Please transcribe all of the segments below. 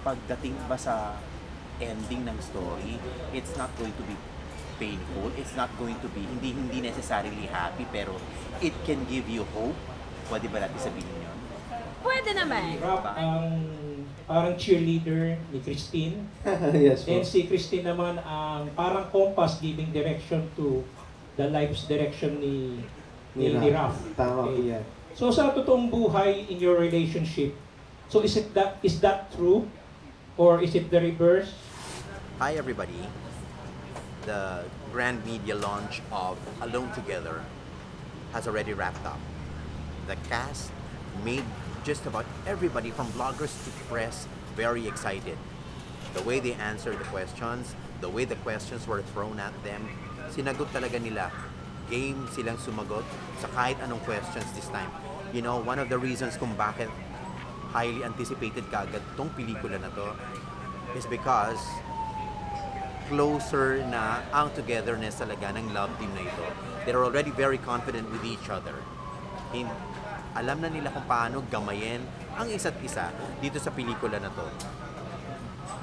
Pagdating ba sa ending ng story, it's not going to be painful, it's not going to be, hindi necessarily happy, pero it can give you hope. Pwede ba natin sabihin yun? Pwede naman. Rob ang parang cheerleader ni Christine. Yes po. And si Christine naman ang parang compass giving direction to the life's direction ni Raph. Tama po yan. So sa totoong buhay in your relationship, so is that true? Or is it the reverse? Hi everybody. The grand media launch of Alone Together has already wrapped up. The cast made just about everybody from bloggers to press very excited. The way they answered the questions, the way the questions were thrown at them, sinagot talaga nila. Game silang sumagot sa kahit anong questions this time. You know, one of the reasons kung bakit highly anticipated kaagad tong pelikula na to is because closer na ang togetherness talaga ng love team na ito. They're already very confident with each other. Alam na nila kung paano gamayin ang isa't isa dito sa pelikula na to.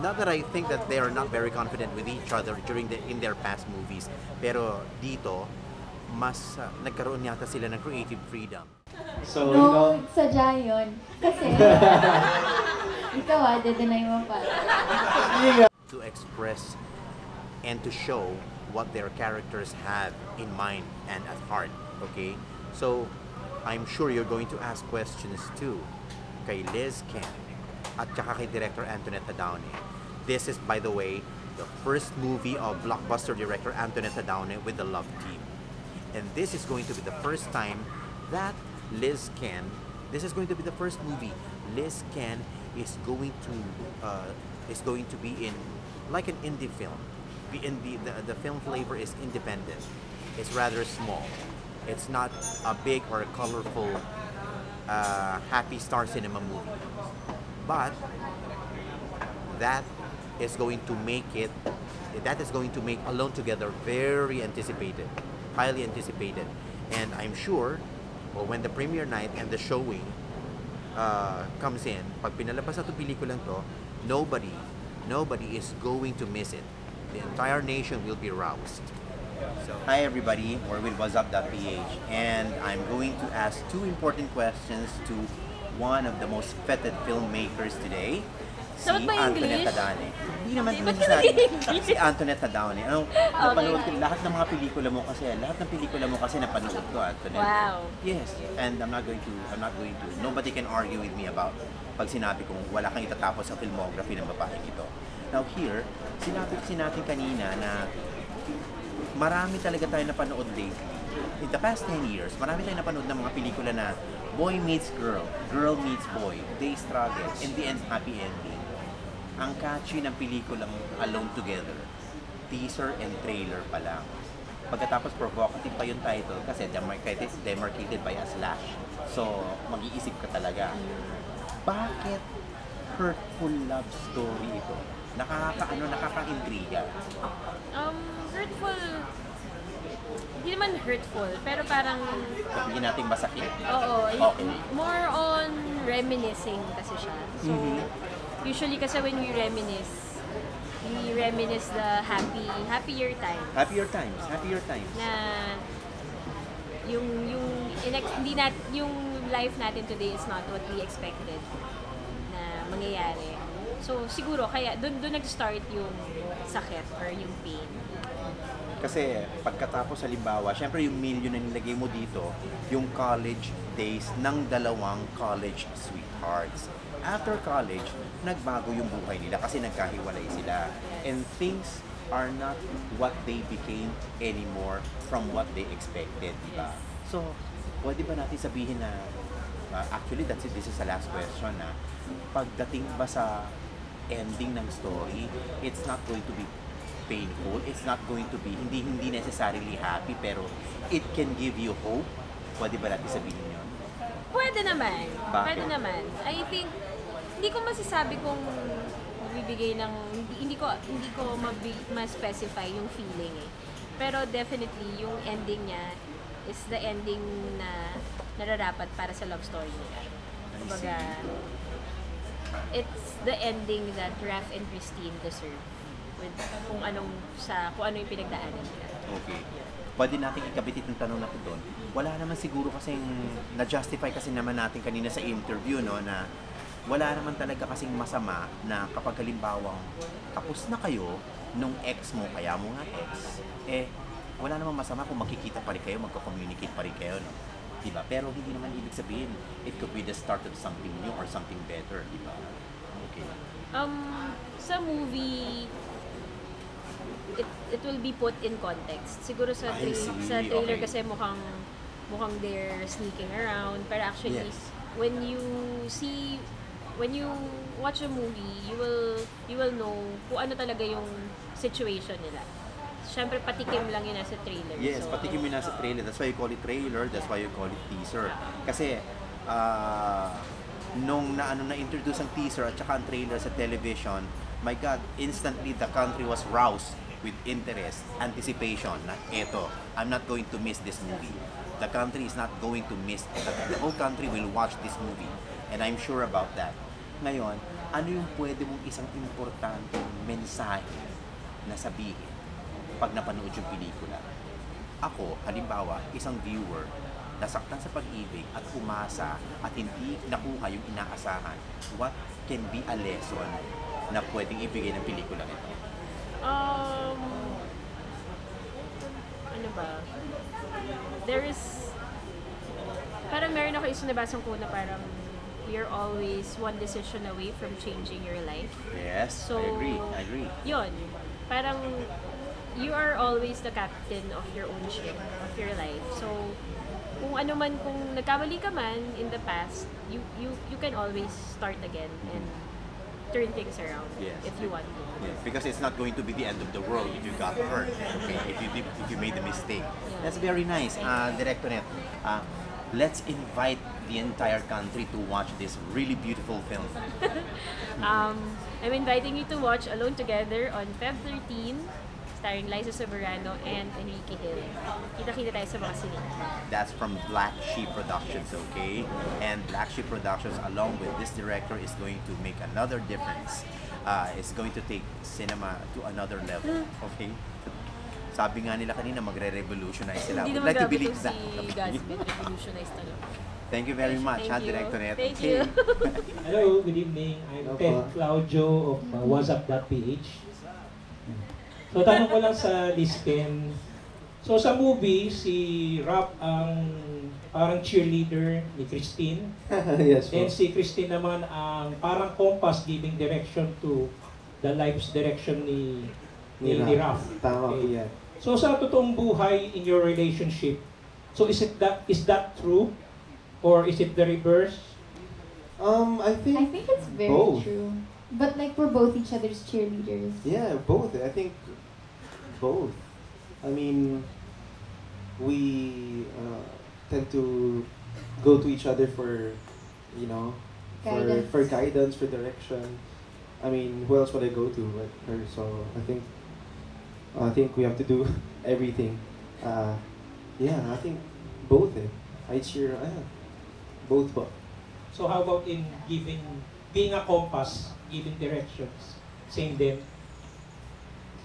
Not that I think that they are not very confident with each other in their past movies, pero dito mas nagkaroon yata sila ng creative freedom. So, No, sadya yun. Kasi, ikaw dedenay mo pa. To express and to show what their characters have in mind and at heart, okay? So, I'm sure you're going to ask questions too kay Liz Ken at saka kay Director Antoinette Downey. This is, by the way, the first movie of blockbuster director Antoinette Downey with the Love Team. And this is going to be the first time that Liz Ken, this is going to be the first movie Liz Ken is going to be in like an indie film. The film flavor is independent. It's rather small. It's not a big or a colorful happy star cinema movie. But that is going to make Alone Together very anticipated, highly anticipated. And I'm sure when the premiere night and the showing comes in, pag pinalabas na itong pelikulang to, nobody is going to miss it. The entire nation will be roused. So, hi everybody, we're with WhatsApp.ph, and I'm going to ask two important questions to one of the most feted filmmakers today, si Dapat ba Antoinette English? Downey. Hindi naman Ba't necessary. English? Si Antoinette Downey. Napanood ko Okay. lahat ng mga pelikula mo kasi napanood ko, Antoinette. Wow. Yes, and nobody can argue with me about pag sinabi kong wala kang itatapos sa filmography ng babaeng ito. Now here, sinabi natin kanina na marami talaga tayo napanood lately. In the past 10 years, marami tayong napanood ng mga pelikula na boy meets girl, girl meets boy, they struggle, in the end, happy ending. Ang catchy ng pelikulang Alone Together, teaser and trailer pa lang. Pagkatapos provocative pa yung title kasi demarcated by a slash. So, mag-iisip ka talaga. Bakit hurtful love story ito? Nakaka-intriga. Hurtful. Hindi naman hurtful, pero parang, Sabihin natin masakit. oo, Okay. more on reminiscing kasi siya. So, usually kasi when we reminisce the happier times. Happier times. Na yung life natin today is not what we expected na mangyayari. So siguro kaya doon nag-start yung sakit or yung pain. Kasi pagkatapos halimbawa, syempre yung million na nilagay mo dito, yung college days ng dalawang college sweethearts. After college, nagbago yung buhay nila kasi nagkahiwalay sila. And things are not what they became anymore from what they expected, diba? So, pwede ba natin sabihin na, actually this is the last question na, pagdating ba sa ending ng story, it's not going to be painful, it's not going to be, hindi necessarily happy, pero it can give you hope. Pwede ba natin sabihin yun? Pwede naman. Bakit? Pwede naman. I think hindi ko masasabi kung magbibigay ng hindi ko ma-specify yung feeling eh. Pero definitely yung ending niya is the ending na nararapat para sa love story nila. Kumbaga, it's the ending that Raph and Christine deserve with kung ano yung pinagdaanan nila. Okay. Pwede natin ikabit itong tanong natin doon. Wala naman siguro kasing na-justify kasi naman natin kanina sa interview, no, na wala naman talaga kasing masama na kapag halimbawang tapos na kayo nung ex mo, kaya mo nga ex, wala namang masama kung makikita pa rin kayo, magko-communicate pa rin kayo, no? Diba? Pero hindi naman ibig sabihin, it could be the start of something new or something better, diba? Okay. Sa movie, it will be put in context. Siguro sa I see. trailer Okay. kasi mukhang they're sneaking around, pero actually Yes. when you watch a movie, you will know kung ano talaga yung situation nila. Siyempre patikim lang yun nasa trailer. Yes, So, patikim yun nasa trailer. That's why you call it trailer, that's why you call it teaser. Kasi, nung na-introduce ang teaser at saka ang trailer sa television, my God, instantly the country was roused with interest, anticipation na eto, I'm not going to miss this movie. The country is not going to miss, the whole country will watch this movie. And I'm sure about that. Ngayon, ano yung pwede mong isang importanteng mensahe na sabihin pag napanood yung pelikula? Ako, halimbawa, isang viewer, nasaktan sa pag-ibig at umasa at hindi nakuha yung inaasahan, what can be a lesson na pwedeng ibigay ng pelikula ito? Ano ba? There is, parang meron ako isang nabasang ko na parang you're always one decision away from changing your life. Yes, So, I agree. Yun, parang you are always the captain of your own ship, of your life. So, kung ano man, kung nagkamali ka man in the past, you can always start again and turn things around Yes. if you want to. Yes, because it's not going to be the end of the world if you got hurt, okay? If you made a mistake. That's very nice, Director Net. Let's invite the entire country to watch this really beautiful film. I'm inviting you to watch Alone Together on Feb 13, starring Liza Soberano and Enrique Hill. Kita-kita tayo sa mga sine. That's from Black Sheep Productions, okay? And Black Sheep Productions, along with this director, is going to make another difference. It's going to take cinema to another level, okay? Sabi nga nila kanina, magre-revolutionize sila. Hindi Would naman like to grabe believe to that. si Gatsby, revolutionize talaga. Thank you very much, Thank you. Director Net. Thank Okay. you. Hello, good evening. I'm Ted Claudio of WhatsApp.ph. So tanong ko lang sa Lisken. So sa movie, si Rap ang parang cheerleader ni Christine. Yes po. And si Christine naman ang parang compass giving direction to the life's direction ni Raf. Tama po Okay. yan. So sa totoong buhay in your relationship, so is that true? Or is it the reverse? I I think it's very both. true. But like we're both each other's cheerleaders. Yeah, both. I think both. I mean, we tend to go to each other for, Guidance. for guidance, for direction. I mean, who else would I go to but her? So I think we have to do everything. Yeah, I think both. I cheer. Both. But So how about in being a compass, giving directions? Same din.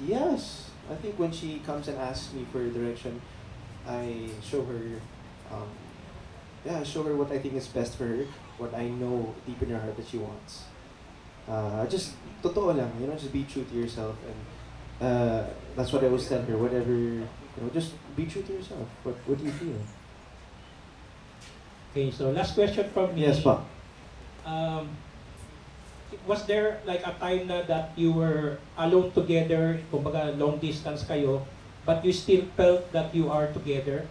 yes, I think when she comes and asks me for direction, I show her, I show her what I think is best for her, what I know deep in her heart that she wants. Just totoo lang, just be true to yourself, and that's what I always tell her. Whatever, just be true to yourself. What do you feel? Okay, so last question from me. Yes, pa. Was there like a time na that you were alone together, kumbaga long distance kayo, but you still felt that you are together?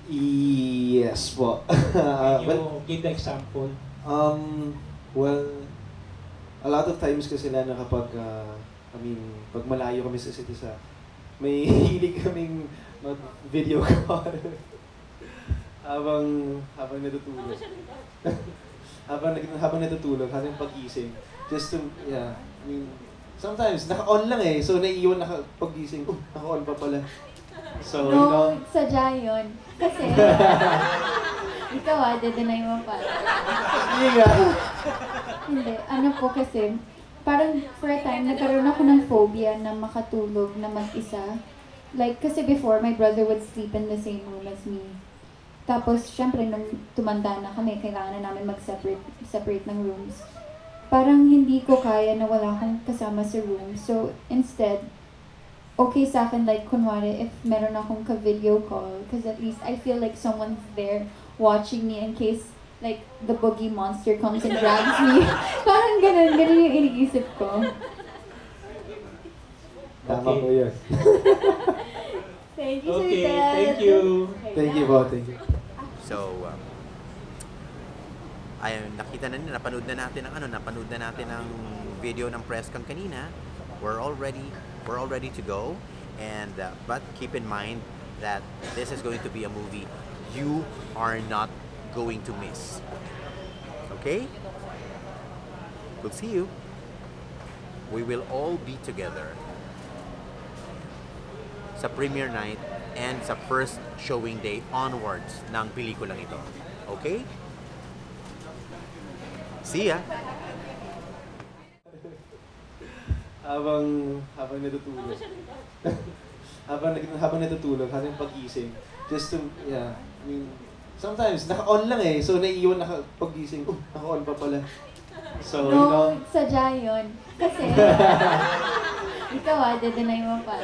Yes, po. Can you Well, give the example? well, a lot of times kasi na kapag, pag malayo kami sa isa't isa, may hilig kaming mag-video call. habang natutulog. habang natutulog, habang pag-gising. Just to, sometimes, naka-on lang so naiiwan pag-gising, naka-on pa pala. So, No, sadya yun. Kasi, ikaw de-deny mo pa. Hindi nga. Hindi. Ano po kasi, parang for a time, nagkaroon ako ng phobia na makatulog na mag-isa. Like, kasi before, my brother would sleep in the same room as me. Tapos, syempre, nung tumanda na kami, kailangan na namin separate ng rooms. Parang hindi ko kaya na wala akong kasama sa room. So, instead, okay sa akin, like, kunwari, if meron akong ka-video call, because at least I feel like someone's there watching me in case, like, the boogie monster comes and grabs me. Parang ganun yung iniisip ko. Tama po yun. Thank you, Okay, Sir Ted. thank you. Thank you po, thank you. So, nakita na nila, napanood na natin ang video ng press con kanina. We're all ready to go. And but keep in mind that this is going to be a movie you are not going to miss. Okay? We'll see you. We will all be together sa premiere night and sa first showing day onwards ng pelikulang ito. Okay? See ya! Habang natutulog. habang natutulog, habang pag-gising. Just to, yeah, I mean, sometimes, naka-on lang eh. So, naiiwan pag-gising. Naka-on pa pala. So, you know. No, sadya yun. Kasi, ikaw dedenay mo pa.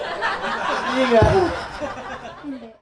Hindi nga. Hindi.